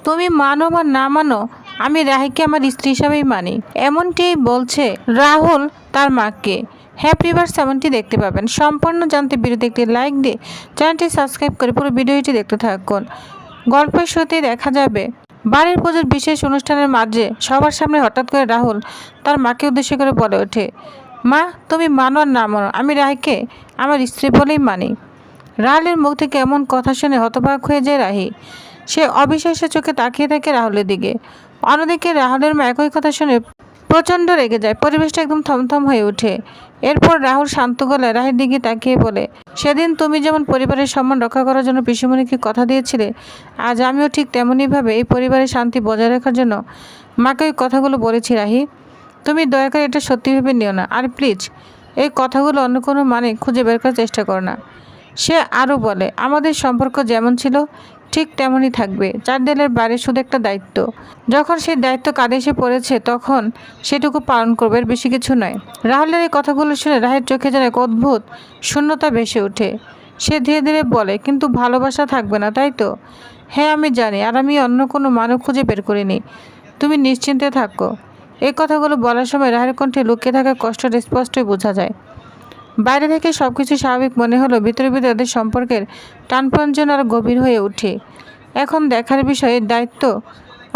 তুমি মানো বা না মানো, আমি রাহিকে আমার স্ত্রী হিসাবেই মানি। এমনটি বলছে রাহুল তার মাকে। হ্যাপি ভিউয়ার্স, এমনটি দেখতে পাবেন। সম্পূর্ণ জানতে ভিডিওতে একটি লাইক দিয়ে চ্যানেলটি সাবস্ক্রাইব করে পুরো ভিডিওটি দেখতে থাকুন। গল্পের শুরুতেই দেখা যাবে বাড়ির পুজোর বিশেষ অনুষ্ঠানের মাঝে সবার সামনে হঠাৎ করে রাহুল তার মাকে উদ্দেশ্য করে বলে ওঠে, মা তুমি মানো আর না মানো, আমি রাহিকে আমার স্ত্রী বলেই মানি। রাহুলের মুখ থেকে এমন কথা শুনে হতবাক হয়ে যায় রাহি। সে অবিশ্বাস্য চোখে তাকিয়ে থাকে রাহুলের দিকে। অন্যদিকে রাহুলের মা একই কথা শুনে প্রচণ্ড রেগে যায়। পরিবেশটা একদম থমথম হয়ে ওঠে। এরপর রাহুল শান্ত গলায় রাহির দিকে তাকিয়ে বলে, সেদিন তুমি যেমন পরিবারের সম্মান রক্ষা করার জন্য পিসিমণিকে কথা দিয়েছিলে, আজ আমিও ঠিক তেমনইভাবে এই পরিবারের শান্তি বজায় রাখার জন্য মাকে ওই কথাগুলো বলেছি। রাহি, তুমি দয়া করে এটা সত্যি ভেবে নিও না, আর প্লিজ এই কথাগুলো অন্য কোনো মানে খুঁজে বের করার চেষ্টা করো না। সে আরও বলে, আমাদের সম্পর্ক যেমন ছিল ঠিক তেমনই থাকবে। চার দেয়ালের বাইরে শুধু একটা দায়িত্ব, যখন সেই দায়িত্ব কাঁধে এসে পড়েছে তখন সেটুকু পালন করবে, এর বেশি কিছু নয়। রাহুলের এই কথাগুলো শুনে রাহের চোখে যেন এক অদ্ভুত শূন্যতা ভেসে ওঠে। সে ধীরে ধীরে বলে, কিন্তু ভালোবাসা থাকবে না তাই তো? হ্যাঁ আমি জানি, আর আমি অন্য কোনো মানুষ খুঁজে বের করিনি, তুমি নিশ্চিন্তে থাকো। এই কথাগুলো বলার সময় রাহের কণ্ঠে লুকিয়ে থাকা কষ্টটা স্পষ্টই বোঝা যায়। বাইরে থেকে সব কিছু স্বাভাবিক মনে হলো, ভিতরে ভিতরে তাদের সম্পর্কের টানপ্রাণ যেন আরও গভীর হয়ে ওঠে। এখন দেখার বিষয়ে দায়িত্ব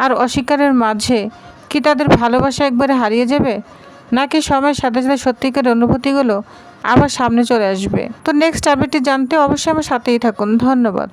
আর অস্বীকারের মাঝে কি তাদের ভালোবাসা একবারে হারিয়ে যাবে, নাকি সময়ের সাথে সাথে সত্যিকার অনুভূতিগুলো আবার সামনে চলে আসবে। তো নেক্সট আপডেটটি জানতে অবশ্যই আমার সাথেই থাকুন। ধন্যবাদ।